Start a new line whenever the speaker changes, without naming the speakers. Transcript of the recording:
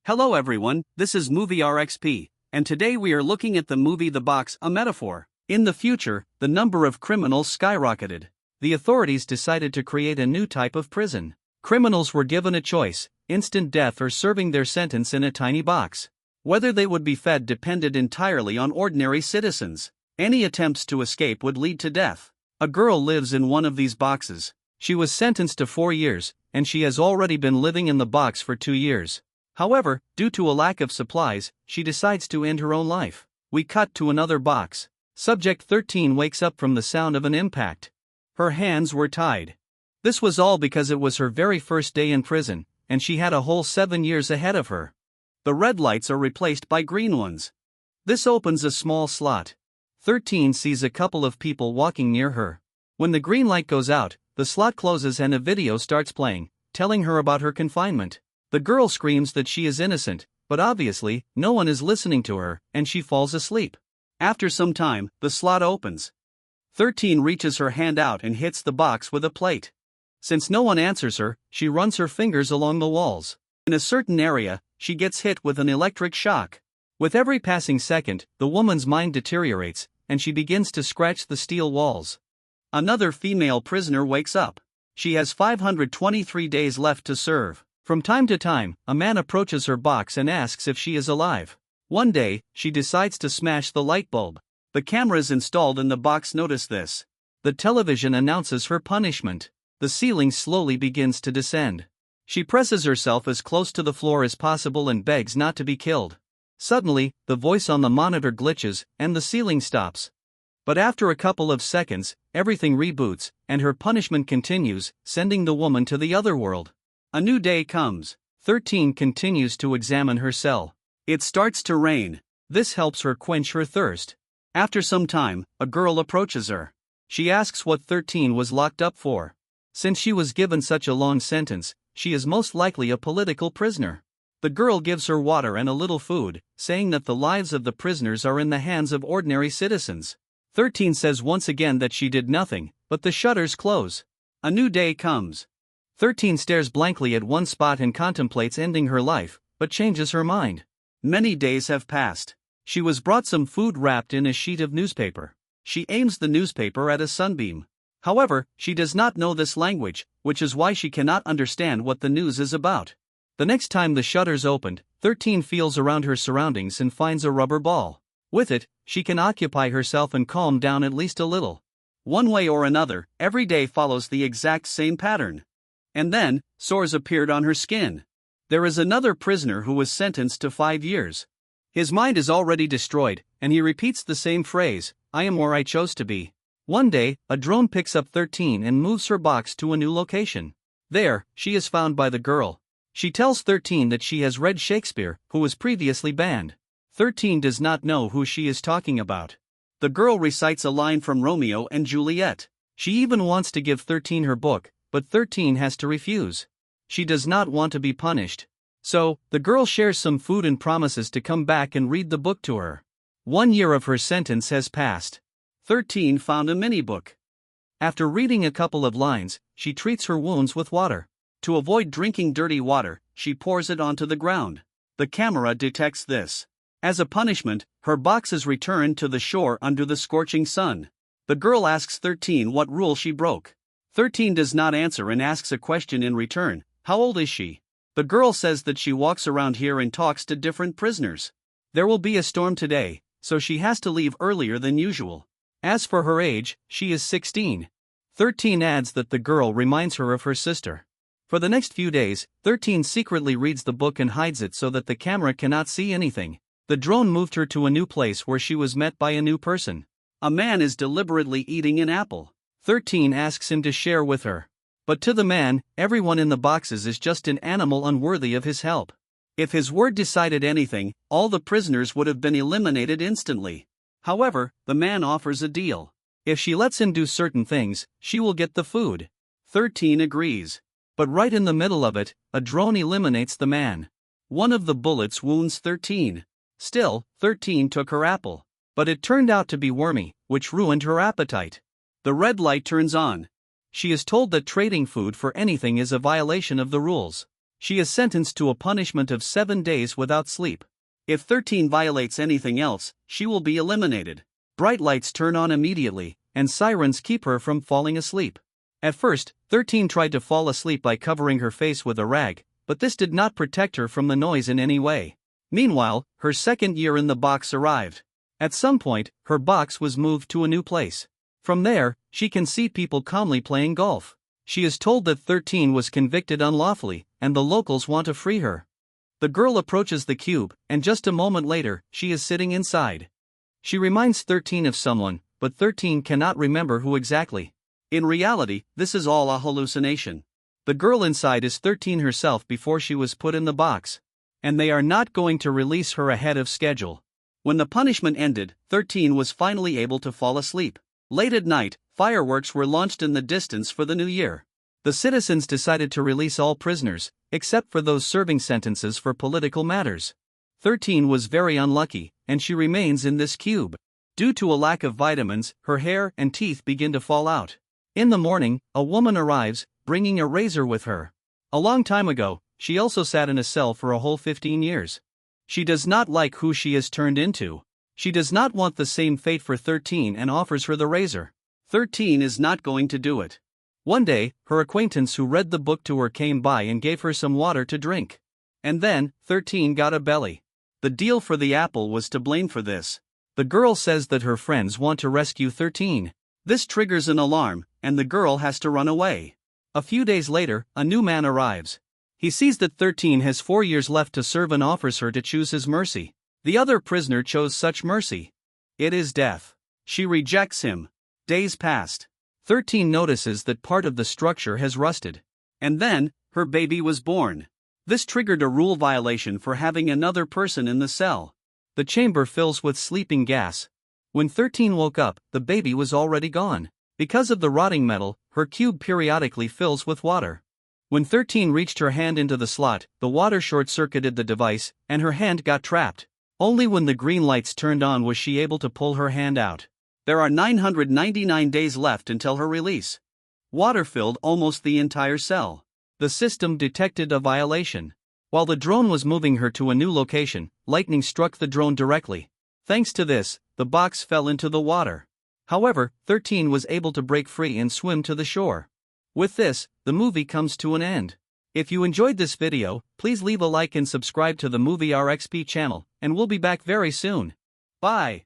Hello everyone, this is Movie RXP, and today we are looking at the movie The Box, a Metaphor. In the future, the number of criminals skyrocketed. The authorities decided to create a new type of prison. Criminals were given a choice: instant death or serving their sentence in a tiny box. Whether they would be fed depended entirely on ordinary citizens. Any attempts to escape would lead to death. A girl lives in one of these boxes. She was sentenced to 4 years, and she has already been living in the box for 2 years. However, due to a lack of supplies, she decides to end her own life. We cut to another box. Subject 13 wakes up from the sound of an impact. Her hands were tied. This was all because it was her very first day in prison, and she had a whole 7 years ahead of her. The red lights are replaced by green ones. This opens a small slot. 13 sees a couple of people walking near her. When the green light goes out, the slot closes and a video starts playing, telling her about her confinement. The girl screams that she is innocent, but obviously, no one is listening to her, and she falls asleep. After some time, the slot opens. 13 reaches her hand out and hits the box with a plate. Since no one answers her, she runs her fingers along the walls. In a certain area, she gets hit with an electric shock. With every passing second, the woman's mind deteriorates, and she begins to scratch the steel walls. Another female prisoner wakes up. She has 523 days left to serve. From time to time, a man approaches her box and asks if she is alive. One day, she decides to smash the light bulb. The cameras installed in the box notice this. The television announces her punishment. The ceiling slowly begins to descend. She presses herself as close to the floor as possible and begs not to be killed. Suddenly, the voice on the monitor glitches, and the ceiling stops. But after a couple of seconds, everything reboots, and her punishment continues, sending the woman to the other world. A new day comes. 13 continues to examine her cell. It starts to rain. This helps her quench her thirst. After some time, a girl approaches her. She asks what 13 was locked up for. Since she was given such a long sentence, she is most likely a political prisoner. The girl gives her water and a little food, saying that the lives of the prisoners are in the hands of ordinary citizens. 13 says once again that she did nothing, but the shutters close. A new day comes. 13 stares blankly at one spot and contemplates ending her life, but changes her mind. Many days have passed. She was brought some food wrapped in a sheet of newspaper. She aims the newspaper at a sunbeam. However, she does not know this language, which is why she cannot understand what the news is about. The next time the shutters opened, 13 feels around her surroundings and finds a rubber ball. With it, she can occupy herself and calm down at least a little. One way or another, every day follows the exact same pattern. And then, sores appeared on her skin. There is another prisoner who was sentenced to 5 years. His mind is already destroyed, and he repeats the same phrase, "I am where I chose to be." One day, a drone picks up 13 and moves her box to a new location. There, she is found by the girl. She tells 13 that she has read Shakespeare, who was previously banned. 13 does not know who she is talking about. The girl recites a line from Romeo and Juliet. She even wants to give 13 her book, but 13 has to refuse. She does not want to be punished. So, the girl shares some food and promises to come back and read the book to her. 1 year of her sentence has passed. 13 found a mini-book. After reading a couple of lines, she treats her wounds with water. To avoid drinking dirty water, she pours it onto the ground. The camera detects this. As a punishment, her box is returned to the shore under the scorching sun. The girl asks 13 what rule she broke. 13 does not answer and asks a question in return: how old is she? The girl says that she walks around here and talks to different prisoners. There will be a storm today, so she has to leave earlier than usual. As for her age, she is 16. 13 adds that the girl reminds her of her sister. For the next few days, 13 secretly reads the book and hides it so that the camera cannot see anything. The drone moved her to a new place where she was met by a new person. A man is deliberately eating an apple. 13 asks him to share with her. But to the man, everyone in the boxes is just an animal unworthy of his help. If his word decided anything, all the prisoners would have been eliminated instantly. However, the man offers a deal. If she lets him do certain things, she will get the food. 13 agrees. But right in the middle of it, a drone eliminates the man. One of the bullets wounds 13. Still, 13 took her apple. But it turned out to be wormy, which ruined her appetite. The red light turns on. She is told that trading food for anything is a violation of the rules. She is sentenced to a punishment of 7 days without sleep. If 13 violates anything else, she will be eliminated. Bright lights turn on immediately, and sirens keep her from falling asleep. At first, 13 tried to fall asleep by covering her face with a rag, but this did not protect her from the noise in any way. Meanwhile, her second year in the box arrived. At some point, her box was moved to a new place. From there, she can see people calmly playing golf. She is told that 13 was convicted unlawfully, and the locals want to free her. The girl approaches the cube, and just a moment later, she is sitting inside. She reminds 13 of someone, but 13 cannot remember who exactly. In reality, this is all a hallucination. The girl inside is 13 herself before she was put in the box. And they are not going to release her ahead of schedule. When the punishment ended, 13 was finally able to fall asleep. Late at night, fireworks were launched in the distance for the new year. The citizens decided to release all prisoners, except for those serving sentences for political matters. 13 was very unlucky, and she remains in this cube. Due to a lack of vitamins, her hair and teeth begin to fall out. In the morning, a woman arrives, bringing a razor with her. A long time ago, she also sat in a cell for a whole 15 years. She does not like who she is turned into. She does not want the same fate for 13 and offers her the razor. 13 is not going to do it. One day, her acquaintance who read the book to her came by and gave her some water to drink. And then, 13 got a belly. The deal for the apple was to blame for this. The girl says that her friends want to rescue 13. This triggers an alarm, and the girl has to run away. A few days later, a new man arrives. He sees that 13 has 4 years left to serve and offers her to choose his mercy. The other prisoner chose such mercy. It is death. She rejects him. Days passed. 13 notices that part of the structure has rusted. And then, her baby was born. This triggered a rule violation for having another person in the cell. The chamber fills with sleeping gas. When 13 woke up, the baby was already gone. Because of the rotting metal, her cube periodically fills with water. When 13 reached her hand into the slot, the water short-circuited the device, and her hand got trapped. Only when the green lights turned on was she able to pull her hand out. There are 999 days left until her release. Water filled almost the entire cell. The system detected a violation. While the drone was moving her to a new location, lightning struck the drone directly. Thanks to this, the box fell into the water. However, 13 was able to break free and swim to the shore. With this, the movie comes to an end. If you enjoyed this video, please leave a like and subscribe to the Movie RXP channel, and we'll be back very soon. Bye.